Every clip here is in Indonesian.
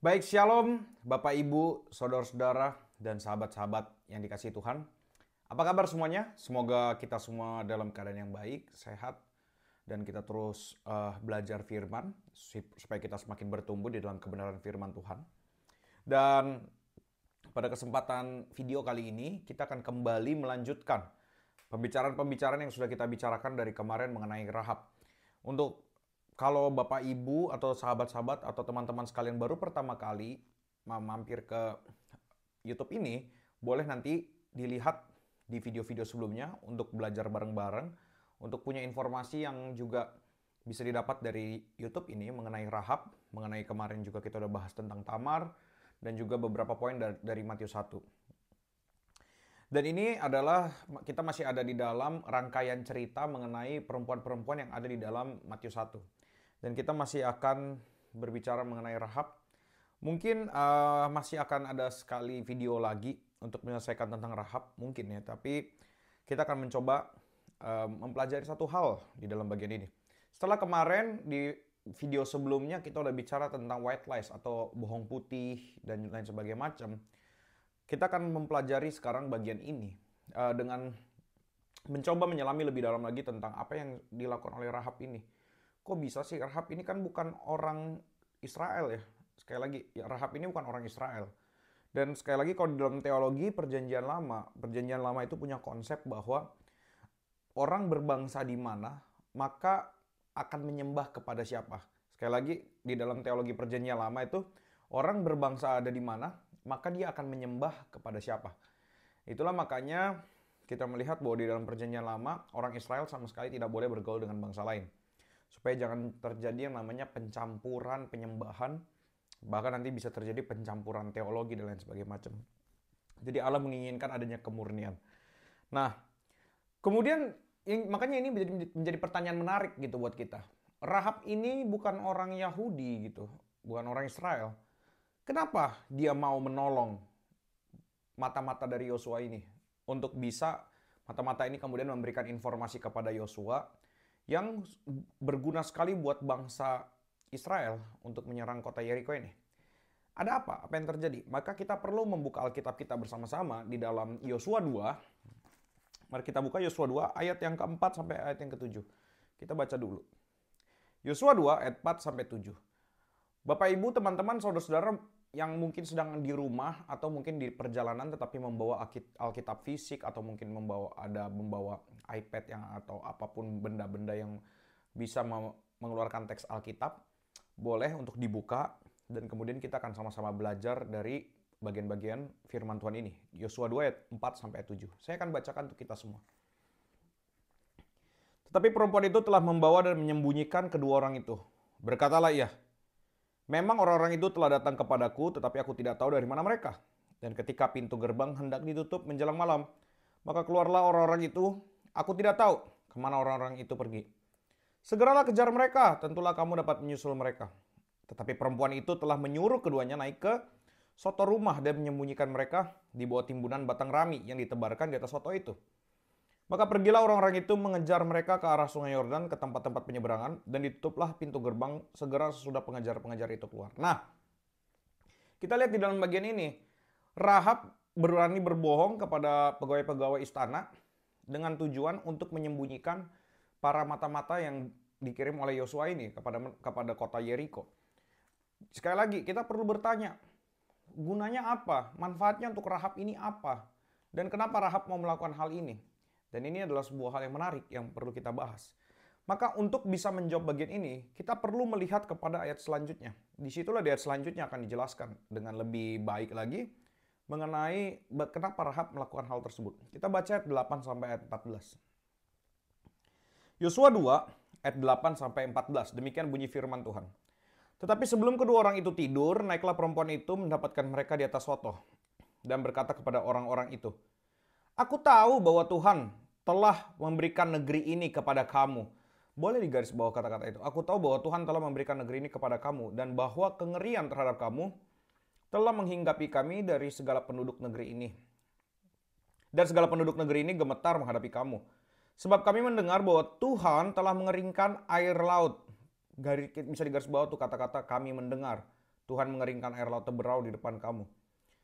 Baik, Shalom, Bapak Ibu, Saudara-saudara, dan sahabat-sahabat yang dikasihi Tuhan. Apa kabar semuanya? Semoga kita semua dalam keadaan yang baik, sehat, dan kita terus belajar firman, supaya kita semakin bertumbuh di dalam kebenaran firman Tuhan. Dan pada kesempatan video kali ini, kita akan kembali melanjutkan pembicaraan-pembicaraan yang sudah kita bicarakan dari kemarin mengenai Rahab. Untuk kalau Bapak Ibu atau sahabat-sahabat atau teman-teman sekalian baru pertama kali mampir ke YouTube ini, boleh nanti dilihat di video-video sebelumnya untuk belajar bareng-bareng, untuk punya informasi yang juga bisa didapat dari YouTube ini mengenai Rahab, mengenai kemarin juga kita udah bahas tentang Tamar, dan juga beberapa poin dari Matius 1. Dan ini adalah, kita masih ada di dalam rangkaian cerita mengenai perempuan-perempuan yang ada di dalam Matius 1. Dan kita masih akan berbicara mengenai Rahab. Mungkin masih akan ada sekali video lagi untuk menyelesaikan tentang Rahab, mungkin ya. Tapi kita akan mencoba mempelajari satu hal di dalam bagian ini. Setelah kemarin di video sebelumnya kita udah bicara tentang white lies atau bohong putih dan lain sebagainya macam. Kita akan mempelajari sekarang bagian ini dengan mencoba menyelami lebih dalam lagi tentang apa yang dilakukan oleh Rahab ini. Kok bisa sih Rahab ini kan bukan orang Israel ya. Sekali lagi, ya Rahab ini bukan orang Israel. Dan sekali lagi kalau di dalam teologi Perjanjian Lama itu punya konsep bahwa orang berbangsa di mana, maka akan menyembah kepada siapa. Sekali lagi, di dalam teologi Perjanjian Lama itu, orang berbangsa ada di mana, maka dia akan menyembah kepada siapa. Itulah makanya kita melihat bahwa di dalam Perjanjian Lama, orang Israel sama sekali tidak boleh bergaul dengan bangsa lain. Supaya jangan terjadi yang namanya pencampuran penyembahan, bahkan nanti bisa terjadi pencampuran teologi dan lain sebagainya macam. Jadi Allah menginginkan adanya kemurnian. Nah, kemudian makanya ini menjadi pertanyaan menarik gitu buat kita. Rahab ini bukan orang Yahudi gitu, bukan orang Israel. Kenapa dia mau menolong mata-mata dari Yosua ini untuk bisa mata-mata ini kemudian memberikan informasi kepada Yosua yang berguna sekali buat bangsa Israel untuk menyerang kota Yeriko ini. Ada apa? Apa yang terjadi? Maka kita perlu membuka Alkitab kita bersama-sama di dalam Yosua 2. Mari kita buka Yosua 2 ayat yang keempat sampai ayat yang ketujuh. Kita baca dulu. Yosua 2 ayat 4 sampai 7. Bapak Ibu, teman-teman, saudara-saudara yang mungkin sedang di rumah atau mungkin di perjalanan tetapi membawa Alkitab fisik atau mungkin membawa iPad yang atau apapun benda-benda yang bisa mengeluarkan teks Alkitab, boleh untuk dibuka dan kemudian kita akan sama-sama belajar dari bagian-bagian firman Tuhan ini. Yosua 2 ayat 4 sampai 7. Saya akan bacakan untuk kita semua. Tetapi perempuan itu telah membawa dan menyembunyikan kedua orang itu. Berkatalah ia, memang orang-orang itu telah datang kepadaku, tetapi aku tidak tahu dari mana mereka. Dan ketika pintu gerbang hendak ditutup menjelang malam, maka keluarlah orang-orang itu, aku tidak tahu kemana orang-orang itu pergi. Segeralah kejar mereka, tentulah kamu dapat menyusul mereka. Tetapi perempuan itu telah menyuruh keduanya naik ke soto rumah dan menyembunyikan mereka di bawah timbunan batang rami yang ditebarkan di atas soto itu. Maka pergilah orang-orang itu mengejar mereka ke arah sungai Yordan ke tempat-tempat penyeberangan dan ditutuplah pintu gerbang segera sesudah pengejar-pengejar itu keluar. Nah, kita lihat di dalam bagian ini, Rahab berani berbohong kepada pegawai-pegawai istana dengan tujuan untuk menyembunyikan para mata-mata yang dikirim oleh Yosua ini kepada kota Yeriko. Sekali lagi, kita perlu bertanya, gunanya apa? Manfaatnya untuk Rahab ini apa? Dan kenapa Rahab mau melakukan hal ini? Dan ini adalah sebuah hal yang menarik yang perlu kita bahas. Maka untuk bisa menjawab bagian ini, kita perlu melihat kepada ayat selanjutnya. Disitulah di ayat selanjutnya akan dijelaskan dengan lebih baik lagi mengenai kenapa Rahab melakukan hal tersebut. Kita baca ayat 8 sampai ayat 14. Yosua 2 ayat 8 sampai 14. Demikian bunyi firman Tuhan. Tetapi sebelum kedua orang itu tidur, naiklah perempuan itu mendapatkan mereka di atas soto dan berkata kepada orang-orang itu, aku tahu bahwa Tuhan telah memberikan negeri ini kepada kamu. Boleh digaris bawah kata-kata itu. Aku tahu bahwa Tuhan telah memberikan negeri ini kepada kamu dan bahwa kengerian terhadap kamu telah menghinggapi kami dari segala penduduk negeri ini. Dan segala penduduk negeri ini gemetar menghadapi kamu. Sebab kami mendengar bahwa Tuhan telah mengeringkan air laut. Bisa digaris bawah tuh kata-kata kami mendengar. Tuhan mengeringkan air laut berau di depan kamu.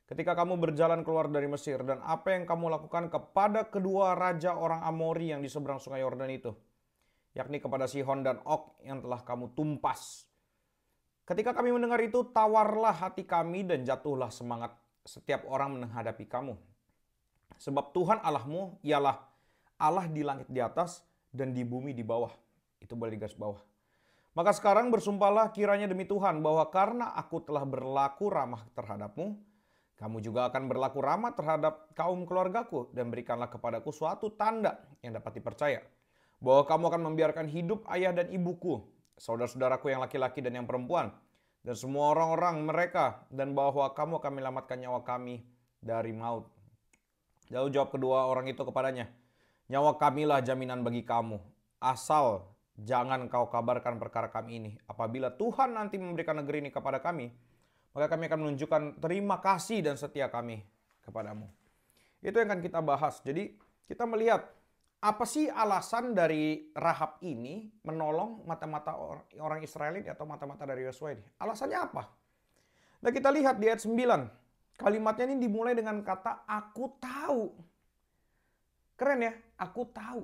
Ketika kamu berjalan keluar dari Mesir, dan apa yang kamu lakukan kepada kedua raja orang Amori yang di seberang sungai Yordan itu, yakni kepada Sihon dan Og yang telah kamu tumpas. Ketika kami mendengar itu, tawarlah hati kami dan jatuhlah semangat setiap orang menghadapi kamu. Sebab Tuhan Allahmu ialah Allah di langit di atas dan di bumi di bawah. Itu boleh digaris bawah. Maka sekarang bersumpahlah kiranya demi Tuhan bahwa karena aku telah berlaku ramah terhadapmu, kamu juga akan berlaku ramah terhadap kaum keluargaku, dan berikanlah kepadaku suatu tanda yang dapat dipercaya, bahwa kamu akan membiarkan hidup ayah dan ibuku, saudara-saudaraku yang laki-laki dan yang perempuan, dan semua orang-orang mereka, dan bahwa kamu akan menyelamatkan nyawa kami dari maut. Lalu jawab kedua orang itu kepadanya, nyawa kamilah jaminan bagi kamu, asal jangan kau kabarkan perkara kami ini. Apabila Tuhan nanti memberikan negeri ini kepada kami, maka kami akan menunjukkan terima kasih dan setia kami kepadamu. Itu yang akan kita bahas. Jadi kita melihat apa sih alasan dari Rahab ini menolong mata-mata orang Israel ini atau mata-mata dari Yosua ini. Alasannya apa? Nah kita lihat di ayat 9. Kalimatnya ini dimulai dengan kata aku tahu. Keren ya, aku tahu.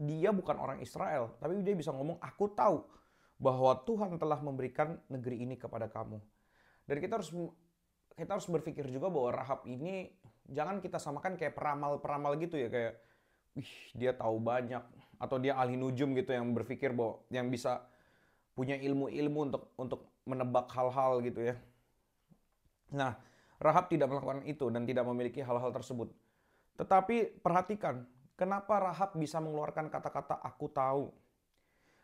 Dia bukan orang Israel, tapi dia bisa ngomong aku tahu bahwa Tuhan telah memberikan negeri ini kepada kamu. Dan kita harus berpikir juga bahwa Rahab ini jangan kita samakan kayak peramal-peramal gitu ya, kayak dia tahu banyak atau dia ahli nujum gitu yang berpikir bahwa yang bisa punya ilmu-ilmu untuk menebak hal-hal gitu ya. Nah, Rahab tidak melakukan itu dan tidak memiliki hal-hal tersebut. Tetapi perhatikan, kenapa Rahab bisa mengeluarkan kata-kata aku tahu.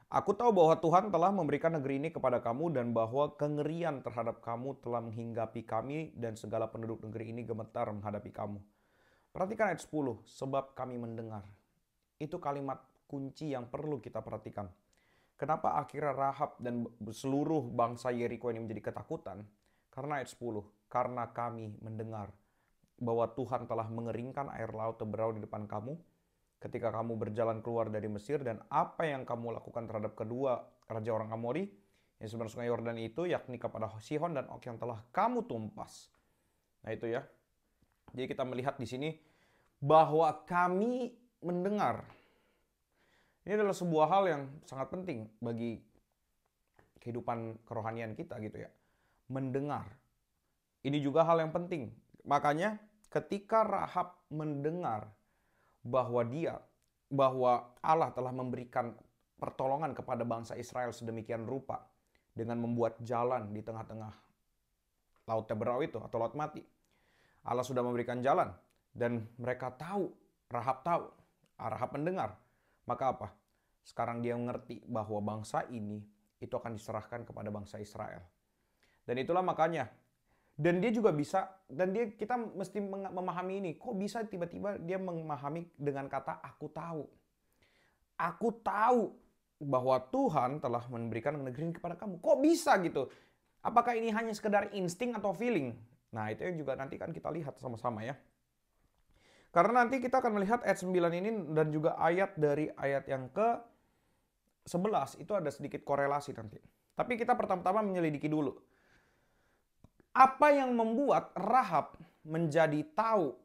Aku tahu bahwa Tuhan telah memberikan negeri ini kepada kamu dan bahwa kengerian terhadap kamu telah menghinggapi kami dan segala penduduk negeri ini gemetar menghadapi kamu. Perhatikan ayat 10, sebab kami mendengar. Itu kalimat kunci yang perlu kita perhatikan. Kenapa akhirnya Rahab dan seluruh bangsa Yeriko ini menjadi ketakutan? Karena ayat 10, karena kami mendengar bahwa Tuhan telah mengeringkan air laut berau di depan kamu ketika kamu berjalan keluar dari Mesir, dan apa yang kamu lakukan terhadap kedua raja orang Amori yang seberang sungai Yordan itu, yakni kepada Sihon dan Og yang telah kamu tumpas. Nah itu ya. Jadi kita melihat di sini bahwa kami mendengar. Ini adalah sebuah hal yang sangat penting bagi kehidupan kerohanian kita gitu ya. Mendengar. Ini juga hal yang penting. Makanya ketika Rahab mendengar bahwa Allah telah memberikan pertolongan kepada bangsa Israel sedemikian rupa dengan membuat jalan di tengah-tengah laut berau itu atau laut mati. Allah sudah memberikan jalan dan mereka tahu, Rahab mendengar. Maka apa? Sekarang dia mengerti bahwa bangsa ini itu akan diserahkan kepada bangsa Israel. Dan itulah makanya, dan dia juga bisa, dan kita mesti memahami ini. Kok bisa tiba-tiba dia memahami dengan kata aku tahu. Aku tahu bahwa Tuhan telah memberikan negeri kepada kamu. Kok bisa gitu? Apakah ini hanya sekedar insting atau feeling? Nah itu yang juga nanti kan kita lihat sama-sama ya. Karena nanti kita akan melihat ayat 9 ini dan juga ayat dari ayat yang ke-11 itu ada sedikit korelasi nanti. Tapi kita pertama-tama menyelidiki dulu. Apa yang membuat Rahab menjadi tahu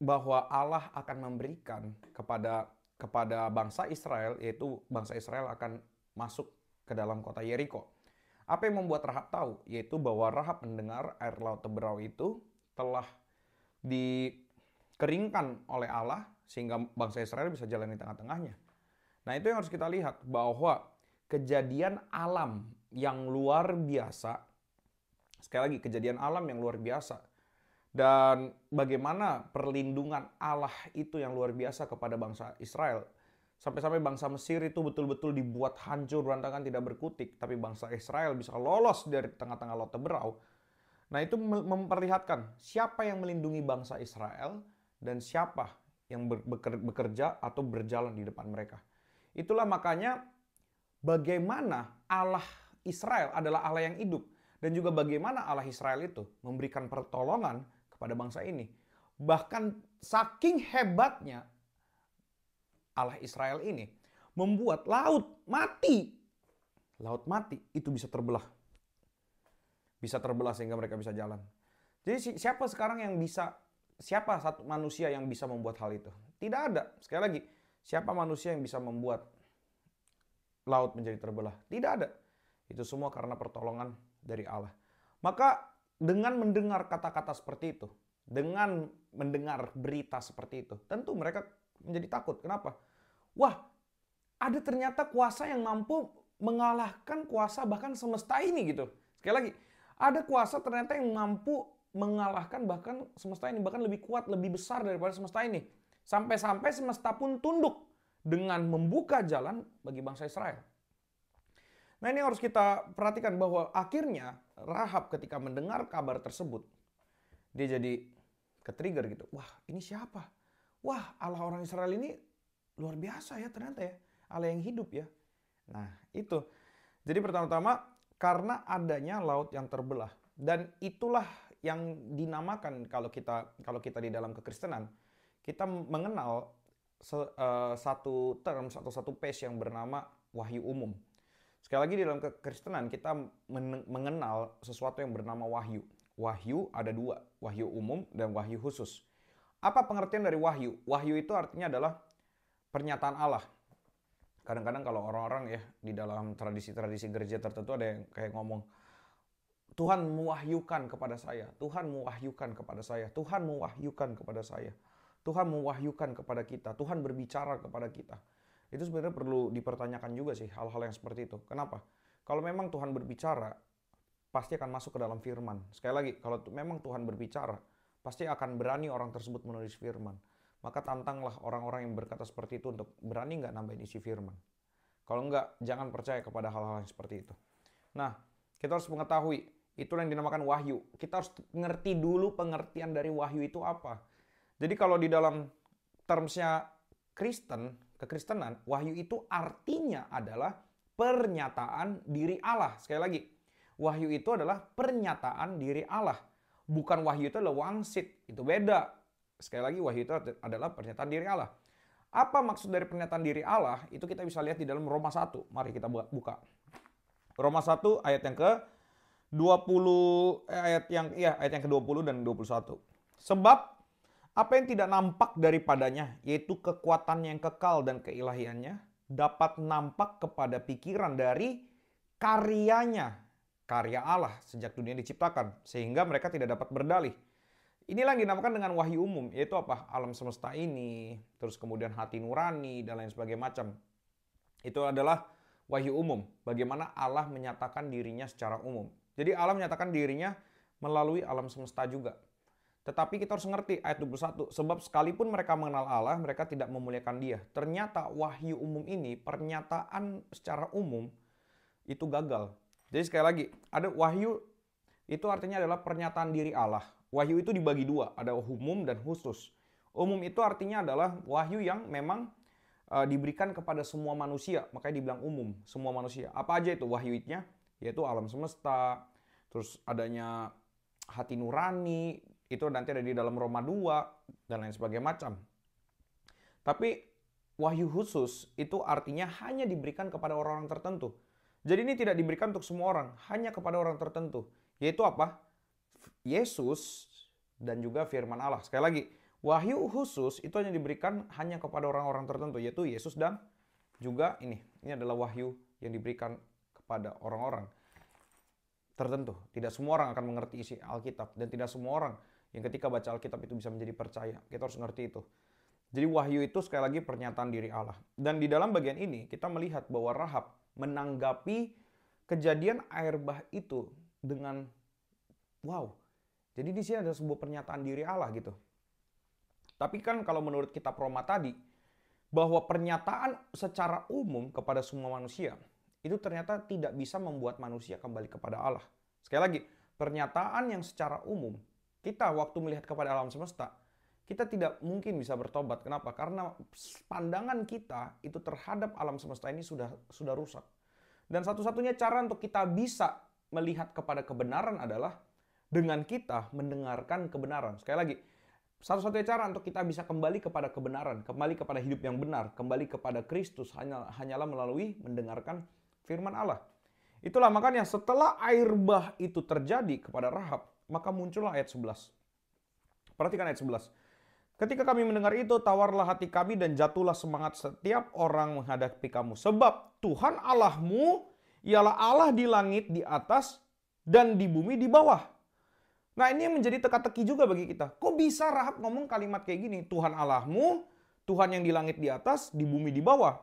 bahwa Allah akan memberikan kepada bangsa Israel, yaitu bangsa Israel akan masuk ke dalam kota Yeriko. Apa yang membuat Rahab tahu? Yaitu bahwa Rahab mendengar air laut berau itu telah dikeringkan oleh Allah sehingga bangsa Israel bisa jalan di tengah-tengahnya. Nah itu yang harus kita lihat, bahwa kejadian alam yang luar biasa, sekali lagi kejadian alam yang luar biasa, dan bagaimana perlindungan Allah itu yang luar biasa kepada bangsa Israel. Sampai-sampai bangsa Mesir itu betul-betul dibuat hancur berantakan tidak berkutik, tapi bangsa Israel bisa lolos dari tengah-tengah laut berau. Nah itu memperlihatkan siapa yang melindungi bangsa Israel dan siapa yang bekerja atau berjalan di depan mereka. Itulah makanya bagaimana Allah Israel adalah Allah yang hidup. Dan juga bagaimana Allah Israel itu memberikan pertolongan kepada bangsa ini. Bahkan saking hebatnya Allah Israel ini membuat laut mati itu bisa terbelah. bisa terbelah sehingga mereka bisa jalan. Jadi siapa sekarang yang bisa, siapa satu manusia yang bisa membuat hal itu? Tidak ada. Sekali lagi, siapa manusia yang bisa membuat laut menjadi terbelah? Tidak ada. Itu semua karena pertolongan dari Allah. Maka dengan mendengar kata-kata seperti itu, dengan mendengar berita seperti itu, tentu mereka menjadi takut. Kenapa? Wah, ada ternyata kuasa yang mampu mengalahkan kuasa bahkan semesta ini gitu. Sekali lagi, ada kuasa ternyata yang mampu mengalahkan bahkan semesta ini, bahkan lebih kuat, lebih besar daripada semesta ini. Sampai-sampai semesta pun tunduk dengan membuka jalan bagi bangsa Israel. Nah, ini harus kita perhatikan bahwa akhirnya Rahab ketika mendengar kabar tersebut, dia jadi ke-trigger gitu. Wah, ini siapa? Wah, Allah orang Israel ini luar biasa ya ternyata ya. Allah yang hidup ya. Nah, itu. Jadi pertama-tama karena adanya laut yang terbelah. Dan itulah yang dinamakan kalau kita di dalam kekristenan, kita mengenal satu term, satu page yang bernama wahyu umum. Sekali lagi di dalam kekristenan kita mengenal sesuatu yang bernama wahyu. Wahyu ada dua, wahyu umum dan wahyu khusus. Apa pengertian dari wahyu? Wahyu itu artinya adalah pernyataan Allah. Kadang-kadang kalau orang-orang ya di dalam tradisi-tradisi gereja tertentu ada yang kayak ngomong, Tuhan mewahyukan kepada saya, Tuhan mewahyukan kepada saya, Tuhan mewahyukan kepada saya, Tuhan mewahyukan kepada kita, Tuhan berbicara kepada kita. Itu sebenarnya perlu dipertanyakan juga sih hal-hal yang seperti itu. Kenapa? Kalau memang Tuhan berbicara, pasti akan masuk ke dalam firman. Sekali lagi, kalau memang Tuhan berbicara, pasti akan berani orang tersebut menulis firman. Maka tantanglah orang-orang yang berkata seperti itu untuk berani nggak nambahin isi firman. Kalau nggak, jangan percaya kepada hal-hal yang seperti itu. Nah, kita harus mengetahui, itulah yang dinamakan wahyu. Kita harus ngerti dulu pengertian dari wahyu itu apa. Jadi kalau di dalam termsnya kekristenan, wahyu itu artinya adalah pernyataan diri Allah. Sekali lagi, wahyu itu adalah pernyataan diri Allah. Bukan wahyu itu adalah wangsit, itu beda. Sekali lagi, wahyu itu adalah pernyataan diri Allah. Apa maksud dari pernyataan diri Allah? Itu kita bisa lihat di dalam Roma 1. Mari kita buka. Roma 1 ayat yang ke-20 ayat yang ke-20 dan 21. Sebab apa yang tidak nampak daripadanya, yaitu kekuatannya yang kekal dan keilahiannya, dapat nampak kepada pikiran dari karyanya, karya Allah sejak dunia diciptakan, sehingga mereka tidak dapat berdalih. Inilah yang dinamakan dengan wahyu umum, yaitu apa? Alam semesta ini, terus kemudian hati nurani, dan lain sebagainya macam. Itu adalah wahyu umum, bagaimana Allah menyatakan dirinya secara umum. Jadi Allah menyatakan dirinya melalui alam semesta juga. Tetapi kita harus ngerti ayat 21, sebab sekalipun mereka mengenal Allah, mereka tidak memuliakan Dia. Ternyata wahyu umum ini, pernyataan secara umum, itu gagal. Jadi sekali lagi, ada wahyu, itu artinya adalah pernyataan diri Allah. Wahyu itu dibagi dua, ada umum dan khusus. Umum itu artinya adalah wahyu yang memang diberikan kepada semua manusia, makanya dibilang umum, semua manusia. Apa aja itu wahyunya? Yaitu alam semesta, terus adanya hati nurani, itu nanti ada di dalam Roma 2, dan lain sebagainya macam. Tapi wahyu khusus itu artinya hanya diberikan kepada orang-orang tertentu. Jadi ini tidak diberikan untuk semua orang, hanya kepada orang tertentu. Yaitu apa? Yesus dan juga firman Allah. Sekali lagi, wahyu khusus itu hanya diberikan hanya kepada orang-orang tertentu, yaitu Yesus dan juga ini adalah wahyu yang diberikan kepada orang-orang tertentu. Tidak semua orang akan mengerti isi Alkitab, dan tidak semua orang yang ketika baca Alkitab itu bisa menjadi percaya. Kita harus ngerti itu. Jadi wahyu itu sekali lagi pernyataan diri Allah. Dan di dalam bagian ini kita melihat bahwa Rahab menanggapi kejadian air bah itu dengan wow. Jadi di sini ada sebuah pernyataan diri Allah gitu. Tapi kan kalau menurut kitab Roma tadi, bahwa pernyataan secara umum kepada semua manusia, itu ternyata tidak bisa membuat manusia kembali kepada Allah. Sekali lagi, pernyataan yang secara umum, kita waktu melihat kepada alam semesta, kita tidak mungkin bisa bertobat. Kenapa? Karena pandangan kita itu terhadap alam semesta ini sudah rusak. Dan satu-satunya cara untuk kita bisa melihat kepada kebenaran adalah dengan kita mendengarkan kebenaran. Sekali lagi, satu-satunya cara untuk kita bisa kembali kepada kebenaran, kembali kepada hidup yang benar, kembali kepada Kristus hanyalah melalui mendengarkan firman Allah. Itulah makanya setelah air bah itu terjadi kepada Rahab, maka muncullah ayat 11. Perhatikan ayat 11. Ketika kami mendengar itu, tawarlah hati kami dan jatuhlah semangat setiap orang menghadapi kamu. Sebab Tuhan Allahmu ialah Allah di langit di atas dan di bumi di bawah. Nah, ini yang menjadi teka-teki juga bagi kita. Kok bisa Rahab ngomong kalimat kayak gini? Tuhan Allahmu, Tuhan yang di langit di atas, di bumi di bawah.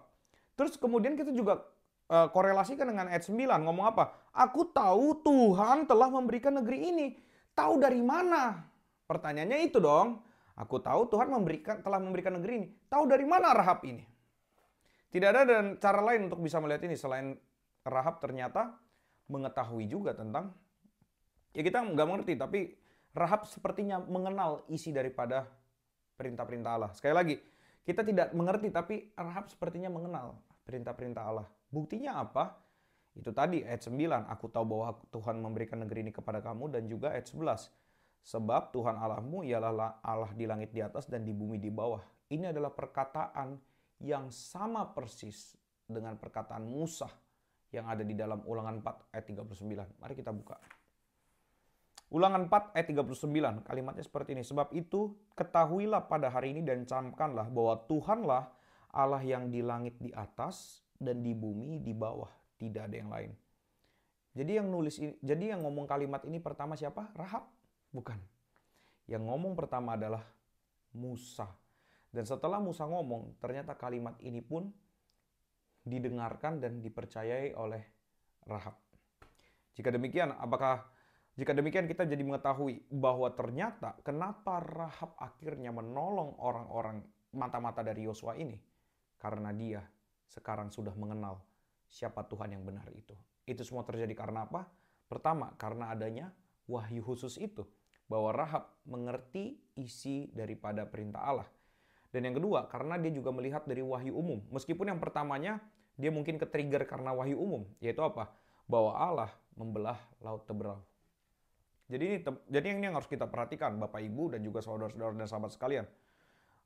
Terus kemudian kita juga korelasikan dengan ayat 9. Ngomong apa? Aku tahu Tuhan telah memberikan negeri ini. Tahu dari mana? Pertanyaannya itu dong. Aku tahu Tuhan telah memberikan negeri ini. Tahu dari mana Rahab ini? Tidak ada dan cara lain untuk bisa melihat ini selain Rahab ternyata mengetahui juga tentang, ya kita nggak mengerti, tapi Rahab sepertinya mengenal isi daripada perintah-perintah Allah. Sekali lagi, kita tidak mengerti, tapi Rahab sepertinya mengenal perintah-perintah Allah. Buktinya apa? Itu tadi ayat 9, aku tahu bahwa Tuhan memberikan negeri ini kepada kamu, dan juga ayat 11. Sebab Tuhan Allahmu ialah Allah di langit di atas dan di bumi di bawah. Ini adalah perkataan yang sama persis dengan perkataan Musa yang ada di dalam Ulangan 4 ayat 39. Mari kita buka. Ulangan 4 ayat 39, kalimatnya seperti ini. Sebab itu ketahuilah pada hari ini dan camkanlah bahwa Tuhanlah Allah yang di langit di atas dan di bumi di bawah. Tidak ada yang lain. Jadi yang ngomong kalimat ini pertama siapa? Rahab? Bukan. Yang ngomong pertama adalah Musa. Dan setelah Musa ngomong, ternyata kalimat ini pun didengarkan dan dipercayai oleh Rahab. Jika demikian kita jadi mengetahui bahwa ternyata kenapa Rahab akhirnya menolong orang-orang mata-mata dari Yosua ini? Karena dia sekarang sudah mengenal siapa Tuhan yang benar itu. Itu semua terjadi karena apa? Pertama, karena adanya wahyu khusus itu. Bahwa Rahab mengerti isi daripada perintah Allah. Dan yang kedua, karena dia juga melihat dari wahyu umum. Meskipun yang pertamanya, dia mungkin ke-trigger karena wahyu umum. Yaitu apa? Bahwa Allah membelah laut Teberau. Jadi ini yang harus kita perhatikan, Bapak, Ibu, dan juga saudara-saudara dan sahabat sekalian.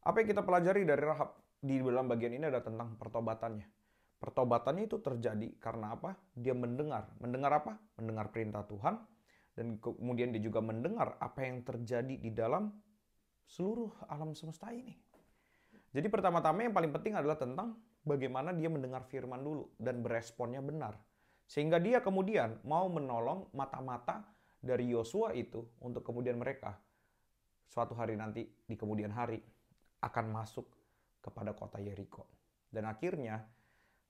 Apa yang kita pelajari dari Rahab di dalam bagian ini adalah tentang pertobatannya. Pertobatannya itu terjadi karena apa? Dia mendengar. Mendengar apa? Mendengar perintah Tuhan. Dan kemudian dia juga mendengar apa yang terjadi di dalam seluruh alam semesta ini. Jadi pertama-tama yang paling penting adalah tentang bagaimana dia mendengar firman dulu dan beresponnya benar. Sehingga dia kemudian mau menolong mata-mata dari Yosua itu untuk kemudian mereka suatu hari nanti di kemudian hari akan masuk kepada kota Yeriko. Dan akhirnya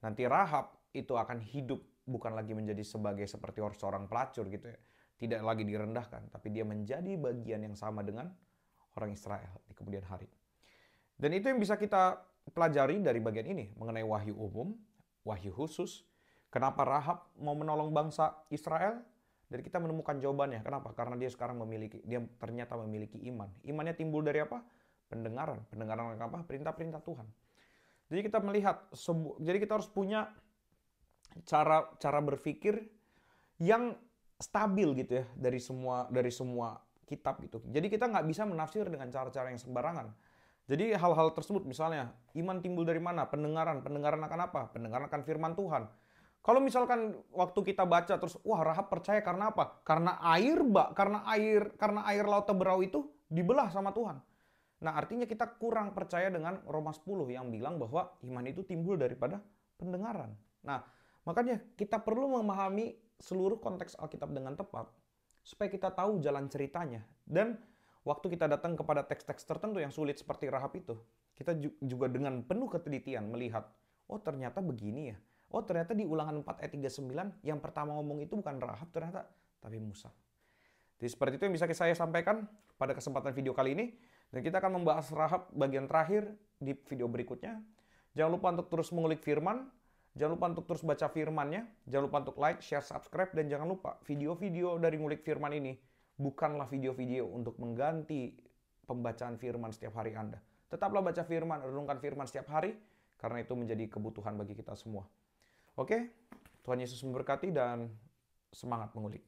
nanti Rahab itu akan hidup bukan lagi menjadi seperti seorang pelacur gitu ya. Tidak lagi direndahkan, tapi dia menjadi bagian yang sama dengan orang Israel di kemudian hari. Dan itu yang bisa kita pelajari dari bagian ini mengenai wahyu umum, wahyu khusus. Kenapa Rahab mau menolong bangsa Israel? Dan kita menemukan jawabannya. Kenapa? Karena dia sekarang ternyata memiliki iman. Imannya timbul dari apa? Pendengaran. Pendengaran apa? Perintah-perintah Tuhan. Jadi kita melihat, jadi kita harus punya cara berpikir yang stabil gitu ya dari semua kitab gitu. Jadi kita nggak bisa menafsir dengan cara-cara yang sembarangan. Jadi hal-hal tersebut misalnya iman timbul dari mana? Pendengaran akan apa? Pendengaran akan firman Tuhan. Kalau misalkan waktu kita baca terus wah Rahab percaya karena apa? Karena air laut Teberau itu dibelah sama Tuhan. Nah, artinya kita kurang percaya dengan Roma 10 yang bilang bahwa iman itu timbul daripada pendengaran. Nah, makanya kita perlu memahami seluruh konteks Alkitab dengan tepat supaya kita tahu jalan ceritanya. Dan waktu kita datang kepada teks-teks tertentu yang sulit seperti Rahab itu, kita juga dengan penuh ketelitian melihat, oh ternyata begini ya. Oh ternyata di Ulangan 4 ayat 39 yang pertama ngomong itu bukan Rahab ternyata, tapi Musa. Jadi seperti itu yang bisa saya sampaikan pada kesempatan video kali ini. Dan kita akan membahas Rahab bagian terakhir di video berikutnya. Jangan lupa untuk terus mengulik firman. Jangan lupa untuk terus baca firman-Nya. Jangan lupa untuk like, share, subscribe. Dan jangan lupa video-video dari ngulik firman ini bukanlah video-video untuk mengganti pembacaan firman setiap hari Anda. Tetaplah baca firman, renungkan firman setiap hari. Karena itu menjadi kebutuhan bagi kita semua. Oke, Tuhan Yesus memberkati dan semangat mengulik.